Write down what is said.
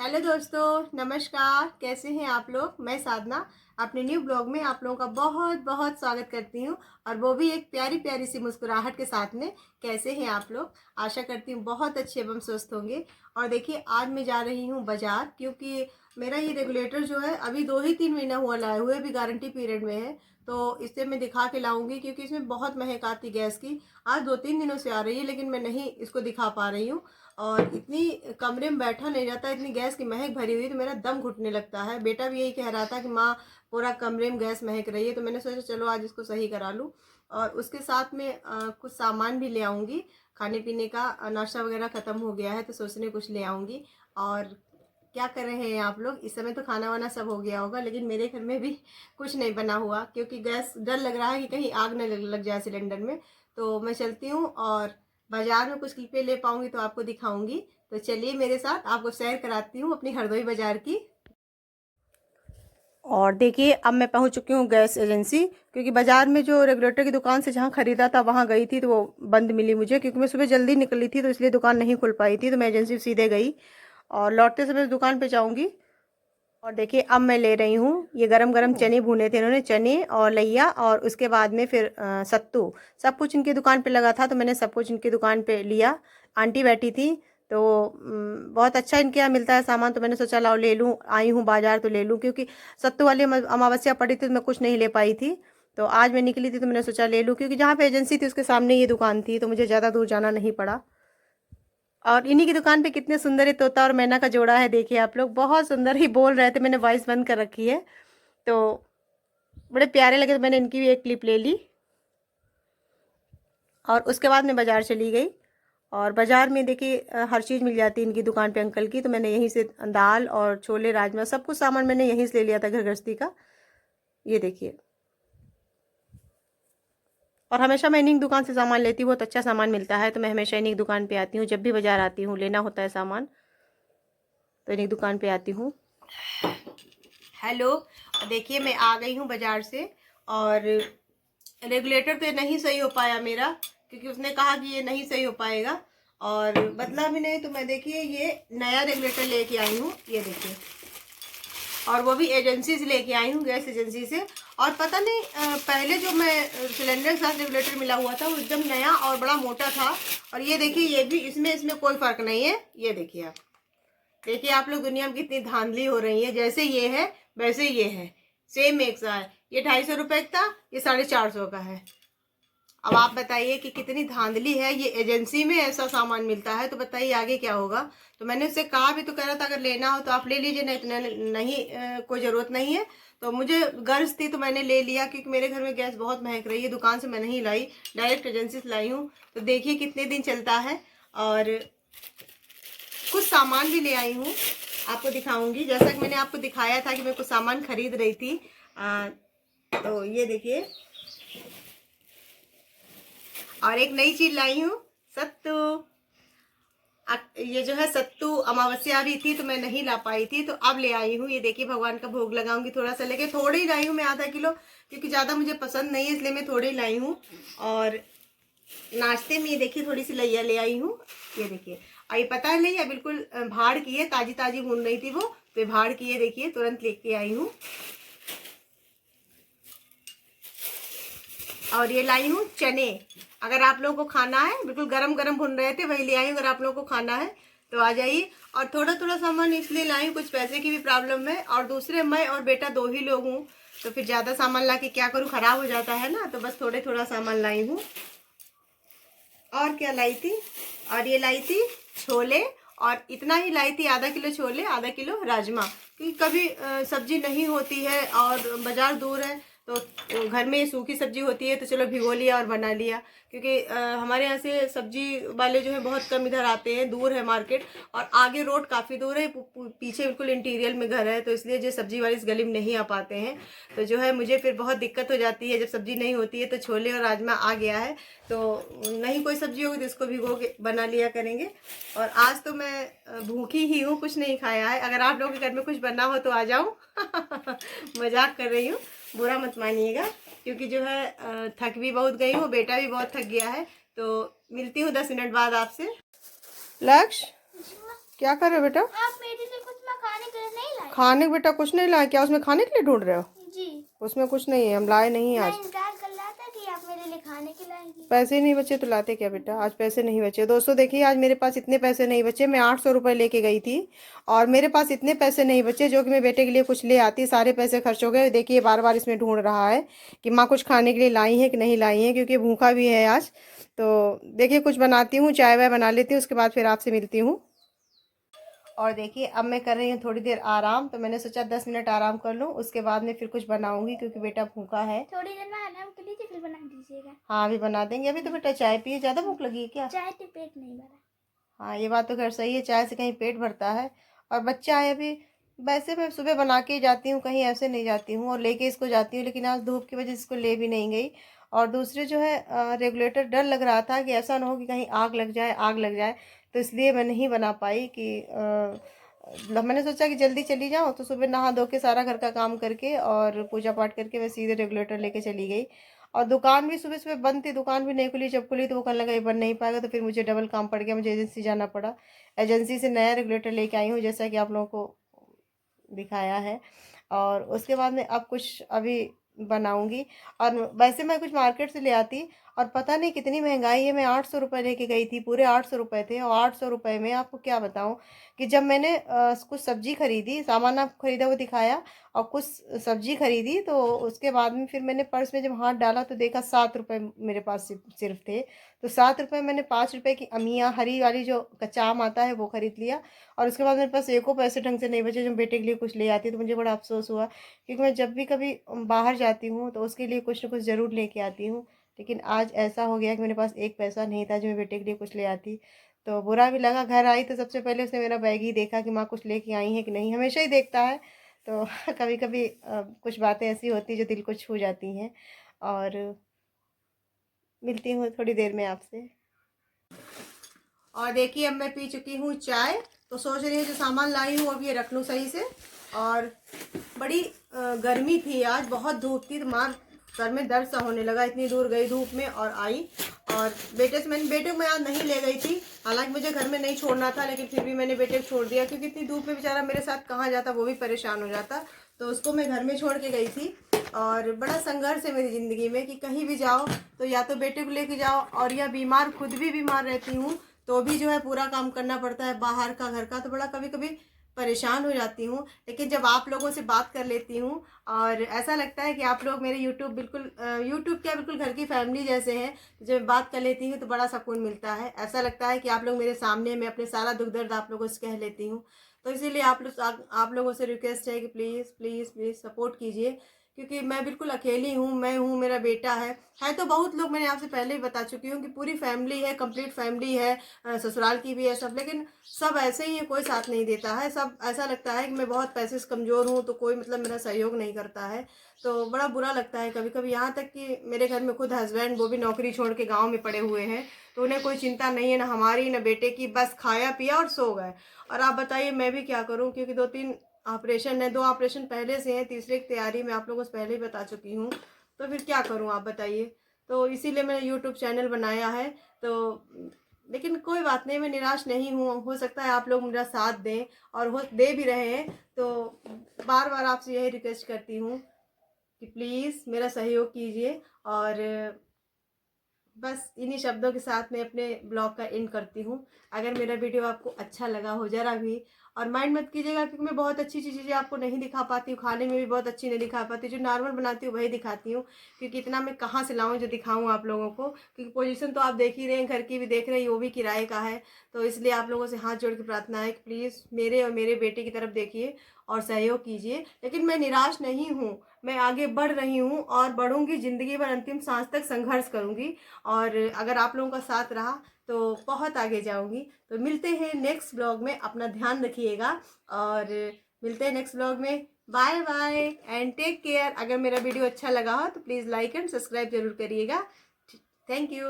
Hello दोस्तों, नमस्कार। कैसे हैं आप लोग? मैं साधना अपने न्यू ब्लॉग में आप लोगों का बहुत बहुत स्वागत करती हूं, और वो भी एक प्यारी प्यारी सी मुस्कुराहट के साथ में। कैसे हैं आप लोग? आशा करती हूं बहुत अच्छे एवं स्वस्थ होंगे। और देखिए, आज मैं जा रही हूं बाजार, क्योंकि मेरा ये रेगुलेटर जो है अभी 2 ही 3 महीना हुआ लाए हुए, भी गारंटी पीरियड में है। तो इसे मैं दिखा के लाऊंगी, क्योंकि इसमें बहुत महक आती गैस की। आज 2 3 दिनों से आ रही है, लेकिन मैं नहीं इसको दिखा पा रही हूँ। और इतनी कमरे में बैठा नहीं जाता, इतनी गैस की महक भरी हुई, तो मेरा दम घुटने लगता है। बेटा भी यही कह रहा था कि माँ, पूरा कमरे में गैस महक रही है। तो मैंने सोचा चलो आज इसको सही करा लूँ। और उसके साथ में कुछ सामान भी ले आऊँगी। खाने पीने का नाश्ता वगैरह ख़त्म हो गया है, तो सोच रही कुछ ले आऊँगी। और क्या कर रहे हैं आप लोग? इस समय तो खाना वाना सब हो गया होगा, लेकिन मेरे घर में भी कुछ नहीं बना हुआ, क्योंकि गैस डर लग रहा है कि कहीं आग न लग जाए सिलेंडर में। तो मैं चलती हूँ, और बाजार में कुछ क्लिपें ले पाऊंगी तो आपको दिखाऊंगी। तो चलिए मेरे साथ, आपको सैर कराती हूँ अपनी हरदोई बाजार की। और देखिए, अब मैं पहुंच चुकी हूँ गैस एजेंसी, क्योंकि बाजार में जो रेगुलेटर की दुकान से जहाँ खरीदा था वहाँ गई थी, तो वो बंद मिली मुझे, क्योंकि मैं सुबह जल्दी निकली थी, तो इसलिए दुकान नहीं खुल पाई थी। तो मैं एजेंसी सीधे गई, और लौटते समय दुकान पे जाऊंगी। और देखिए, अब मैं ले रही हूँ ये गरम गरम चने भुने थे इन्होंने, चने और लैया, और उसके बाद में फिर सत्तू। सब कुछ इनकी दुकान पे लगा था, तो मैंने सब कुछ इनकी दुकान पे लिया। आंटी बैठी थी, तो बहुत अच्छा इनके यहाँ मिलता है सामान, तो मैंने सोचा लाओ ले लूँ, आई हूँ बाजार तो ले लूँ। क्योंकि सत्तू वाली अमावस्या पड़ी थी, तो मैं कुछ नहीं ले पाई थी। तो आज मैं निकली थी, तो मैंने सोचा ले लूँ, क्योंकि जहाँ पे एजेंसी थी उसके सामने ये दुकान थी, तो मुझे ज़्यादा दूर जाना नहीं पड़ा। और इन्हीं की दुकान पे कितने सुंदर ये तोता और मैना का जोड़ा है, देखिए आप लोग, बहुत सुंदर ही बोल रहे थे। मैंने वॉइस बंद कर रखी है, तो बड़े प्यारे लगे, तो मैंने इनकी भी एक क्लिप ले ली। और उसके बाद मैं बाज़ार चली गई। और बाज़ार में देखिए हर चीज़ मिल जाती है इनकी दुकान पे अंकल की। तो मैंने यहीं से दाल और छोले राजमा सब कुछ सामान मैंने यहीं से ले लिया था, घर गृहस्थी का। ये देखिए, और हमेशा मैं इन्हीं की दुकान से सामान लेती हूँ, बहुत अच्छा सामान मिलता है। तो मैं हमेशा इन्हीं की दुकान पे आती हूँ, जब भी बाज़ार आती हूँ लेना होता है सामान, तो इन्हीं की दुकान पे आती हूँ। हेलो, देखिए मैं आ गई हूँ बाज़ार से। और रेगुलेटर तो नहीं सही हो पाया मेरा, क्योंकि उसने कहा कि ये नहीं सही हो पाएगा। और बदला भी नहीं, तो मैं देखिए ये नया रेगुलेटर लेके आई हूँ, ये देखिए। और वो भी एजेंसी से लेके आई हूँ, गैस एजेंसी से। और पता नहीं पहले जो मैं सिलेंडर के साथ रेगुलेटर मिला हुआ था वो एकदम नया और बड़ा मोटा था। और ये देखिए, ये भी इसमें कोई फर्क नहीं है। ये देखिए आप, देखिए आप लोग, दुनिया में कितनी धांधली हो रही है। जैसे ये है वैसे ये है, सेम एक सा है। ये 250 रुपये का था, ये 450 का है। अब आप बताइए कि कितनी धांधली है। ये एजेंसी में ऐसा सामान मिलता है, तो बताइए आगे क्या होगा। तो मैंने उससे कहा भी, तो कह रहा था अगर लेना हो तो आप ले लीजिए, नहीं तो नहीं, कोई ज़रूरत नहीं है। तो मुझे गर्ज थी, तो मैंने ले लिया, क्योंकि मेरे घर में गैस बहुत महक रही है। दुकान से मैं नहीं लाई, डायरेक्ट एजेंसी से लाई हूँ। तो देखिए कितने दिन चलता है। और कुछ सामान भी ले आई हूँ, आपको दिखाऊंगी। जैसा कि मैंने आपको दिखाया था कि मैं कुछ सामान खरीद रही थी। तो ये देखिए, और एक नई चीज लाई हूँ, सत्तू। ये जो है सत्तू, अमावस्या भी थी तो मैं नहीं ला पाई थी, तो अब ले आई हूँ। ये देखिए, भगवान का भोग लगाऊंगी, थोड़ा सा लेके, थोड़ी ही लाई हूँ मैं, आधा किलो, क्योंकि ज़्यादा मुझे पसंद नहीं है, इसलिए मैं थोड़ी ही लाई हूँ। और नाश्ते में ये देखिए थोड़ी सी लैया ले आई हूँ, ये देखिए। और ये पता है, लैया बिल्कुल भाड़ की है, ताजी ताजी भून रही थी वो, तो भाड़ की है, देखिए तुरंत लेके आई हूँ। और ये लाई हूँ चने, अगर आप लोगों को खाना है, बिल्कुल गरम गरम भुन रहे थे, वही ले आई हूँ। अगर आप लोगों को खाना है तो आ जाइए। और थोड़ा थोड़ा सामान इसलिए लाई हूँ, कुछ पैसे की भी प्रॉब्लम है, और दूसरे मैं और बेटा 2 ही लोग हूँ, तो फिर ज़्यादा सामान ला के क्या करूँ, खराब हो जाता है ना। तो बस थोड़े थोड़ा सामान लाई हूँ। और क्या लाई थी, और ये लाई थी छोले, और इतना ही लाई थी, आधा किलो छोले, आधा किलो राजमा। क्योंकि कभी सब्जी नहीं होती है और बाज़ार दूर है, तो घर में सूखी सब्जी होती है, तो चलो भिगो लिया और बना लिया। क्योंकि हमारे यहाँ से सब्जी वाले जो है बहुत कम इधर आते हैं, दूर है मार्केट, और आगे रोड काफ़ी दूर है, पीछे बिल्कुल इंटीरियर में घर है, तो इसलिए जो सब्जी वाली इस गली में नहीं आ पाते हैं। तो जो है मुझे फिर बहुत दिक्कत हो जाती है, जब सब्जी नहीं होती है। तो छोले और राजमा आ गया है, तो नहीं कोई सब्जी होगी तो इसको भिगो के बना लिया करेंगे। और आज तो मैं भूखी ही हूँ, कुछ नहीं खाया है। अगर आप लोगों के घर में कुछ बना हो तो आ जाओ। मजाक कर रही हूँ, बुरा मत मानिएगा, क्योंकि जो है थक भी बहुत गई हूँ, बेटा भी बहुत थक गया है। तो मिलती हूँ 10 मिनट बाद आपसे। लक्ष्य, क्या कर रहे हो बेटा? आप मेरे लिए कुछ खाने बेटा कुछ नहीं लाए क्या? उसमें खाने के लिए ढूंढ रहे हो? जी। उसमें कुछ नहीं है, हम लाए नहीं आज। इंतजार कर रहा था कि आप मेरे लिए खाने के लाएंगी। पैसे नहीं बचे तो लाते क्या बेटा? आज पैसे नहीं बचे दोस्तों। देखिए आज मेरे पास इतने पैसे नहीं बचे। मैं 800 रुपये लेके गई थी और मेरे पास इतने पैसे नहीं बचे जो कि मैं बेटे के लिए कुछ ले आती। सारे पैसे खर्च हो गए। देखिए बार बार इसमें ढूंढ रहा है कि माँ कुछ खाने के लिए लाई है कि नहीं लाई है, क्योंकि भूखा भी है आज। तो देखिए कुछ बनाती हूँ, चाय वाय बना लेती हूँ, उसके बाद फिर आपसे मिलती हूँ। और देखिए अब मैं कर रही हूँ थोड़ी देर आराम। तो मैंने सोचा 10 मिनट आराम कर लूँ, उसके बाद में फिर कुछ बनाऊंगी क्योंकि बेटा भूखा है। थोड़ी देर में आराम कर लीजिए, फिर बना दीजिएगा। हाँ अभी बना देंगे। अभी तो बेटा चाय पिए, ज़्यादा भूख लगी है क्या? चाय से पेट नहीं भरा। हाँ ये बात तो खैर सही है, चाय से कहीं पेट भरता है। और बच्चा है अभी। वैसे मैं सुबह बना के ही जाती हूँ, कहीं ऐसे नहीं जाती हूँ और लेके इसको जाती हूँ, लेकिन आज धूप की वजह से इसको ले भी नहीं गई। और दूसरे जो है रेगुलेटर, डर लग रहा था कि ऐसा ना हो कि कहीं आग लग जाए, आग लग जाए। तो इसलिए मैं नहीं बना पाई कि मैंने सोचा कि जल्दी चली जाऊँ, तो सुबह नहा धो के सारा घर का काम करके और पूजा पाठ करके मैं सीधे रेगुलेटर लेके चली गई। और दुकान भी सुबह सुबह बंद थी, दुकान भी नहीं खुली। जब खुली तो वो कहने लगा ये बन नहीं पाएगा, तो फिर मुझे डबल काम पड़ गया, मुझे एजेंसी जाना पड़ा। एजेंसी से नया रेगुलेटर लेके आई हूँ जैसा कि आप लोगों को दिखाया है। और उसके बाद में अब कुछ अभी बनाऊंगी। और वैसे मैं कुछ मार्केट से ले आती और पता नहीं कितनी महंगाई है। मैं 800 रुपये लेके गई थी, पूरे 800 रुपये थे। और 800 रुपये में आपको क्या बताऊं कि जब मैंने कुछ सब्जी खरीदी, सामान आपको खरीदा वो दिखाया, और कुछ सब्जी खरीदी, तो उसके बाद में फिर मैंने पर्स में जब हाथ डाला तो देखा 7 रुपये मेरे पास सिर्फ थे। तो 7 रुपये मैंने 5 रुपये की अमिया हरी वाली जो कच्चा आम आता है वो खरीद लिया। और उसके बाद मेरे पास एको पैसे ढंग से नहीं बचे जो बेटे के लिए कुछ ले आती। तो मुझे बड़ा अफसोस हुआ, क्योंकि मैं जब भी कभी बाहर जाती हूँ तो उसके लिए कुछ ना कुछ ज़रूर लेके आती हूँ। लेकिन आज ऐसा हो गया कि मेरे पास एक पैसा नहीं था जो मैं बेटे के लिए कुछ ले आती। तो बुरा भी लगा। घर आई तो सबसे पहले उसने मेरा बैग ही देखा कि माँ कुछ लेके आई है कि नहीं, हमेशा ही देखता है। तो कभी कभी कुछ बातें ऐसी होती जो दिल को छू जाती हैं। और मिलती हूँ थोड़ी देर में आपसे। और देखिए अब मैं पी चुकी हूँ चाय। तो सोच रही हूँ जो सामान लाई हूँ अब ये रख लूँ सही से। और बड़ी गर्मी थी आज, बहुत धूप थी, तो मार सर में दर्द सा होने लगा। इतनी दूर गई धूप में और आई। और बेटे को मैं आज नहीं ले गई थी, हालांकि मुझे घर में नहीं छोड़ना था, लेकिन फिर भी मैंने बेटे को छोड़ दिया, क्योंकि इतनी धूप में बेचारा मेरे साथ कहाँ जाता, वो भी परेशान हो जाता। तो उसको मैं घर में छोड़ के गई थी। और बड़ा संघर्ष है मेरी ज़िंदगी में कि कहीं भी जाओ तो या तो बेटे को लेके जाओ, और या बीमार, खुद भी बीमार रहती हूँ तो भी जो है पूरा काम करना पड़ता है बाहर का घर का। तो बड़ा कभी कभी परेशान हो जाती हूँ। लेकिन जब आप लोगों से बात कर लेती हूँ और ऐसा लगता है कि आप लोग मेरे यूट्यूब क्या बिल्कुल घर की फैमिली जैसे हैं। जब बात कर लेती हूँ तो बड़ा सुकून मिलता है। ऐसा लगता है कि आप लोग मेरे सामने, मैं अपने सारा दुख दर्द आप लोगों से कह लेती हूँ। तो इसीलिए आप लोगों से रिक्वेस्ट है कि प्लीज़ प्लीज़ प्लीज़ सपोर्ट कीजिए, क्योंकि मैं बिल्कुल अकेली हूँ। मैं हूँ, मेरा बेटा है तो बहुत लोग, मैंने आपसे पहले ही बता चुकी हूँ कि पूरी फैमिली है, कंप्लीट फैमिली है, ससुराल की भी है सब, लेकिन सब ऐसे ही है, कोई साथ नहीं देता है। सब ऐसा लगता है कि मैं बहुत पैसे से कमज़ोर हूँ तो कोई मतलब मेरा सहयोग नहीं करता है। तो बड़ा बुरा लगता है कभी कभी। यहाँ तक कि मेरे घर में खुद हस्बैंड, वो भी नौकरी छोड़ के गाँव में पड़े हुए हैं, तो उन्हें कोई चिंता नहीं है, ना हमारी ना बेटे की, बस खाया पिया और सो गए। और आप बताइए मैं भी क्या करूँ, क्योंकि 2-3 ऑपरेशन है, 2 ऑपरेशन पहले से हैं, तीसरे की तैयारी में आप लोगों से पहले ही बता चुकी हूँ। तो फिर क्या करूँ आप बताइए। तो इसीलिए मैंने यूट्यूब चैनल बनाया है। तो लेकिन कोई बात नहीं, मैं निराश नहीं हूँ। हो सकता है आप लोग मेरा साथ दें, और हो दे भी रहे हैं। तो बार बार आपसे यही रिक्वेस्ट करती हूँ कि प्लीज़ मेरा सहयोग कीजिए। और बस इन्हीं शब्दों के साथ मैं अपने ब्लॉग का एंड करती हूँ। अगर मेरा वीडियो आपको अच्छा लगा हो ज़रा भी, और माइंड मत कीजिएगा, क्योंकि मैं बहुत अच्छी अच्छी चीज़ें आपको नहीं दिखा पाती हूँ, खाने में भी बहुत अच्छी नहीं दिखा पाती, जो नॉर्मल बनाती हूँ वही दिखाती हूँ। क्योंकि इतना मैं कहाँ से लाऊँ जो दिखाऊँ आप लोगों को, क्योंकि पोजीशन तो आप देख ही रहे हैं, घर की भी देख रहे हैं, वो भी किराए का है। तो इसलिए आप लोगों से हाथ जोड़ के प्रार्थना है कि प्लीज़ मेरे और मेरे बेटे की तरफ देखिए और सहयोग कीजिए। लेकिन मैं निराश नहीं हूँ, मैं आगे बढ़ रही हूँ और बढ़ूँगी, ज़िंदगी भर अंतिम सांस तक संघर्ष करूँगी। और अगर आप लोगों का साथ रहा तो बहुत आगे जाऊंगी। तो मिलते हैं नेक्स्ट ब्लॉग में, अपना ध्यान रखिएगा और मिलते हैं नेक्स्ट ब्लॉग में। Bye bye and take care. अगर मेरा वीडियो अच्छा लगा हो तो प्लीज़ लाइक एंड सब्सक्राइब जरूर करिएगा। Thank you.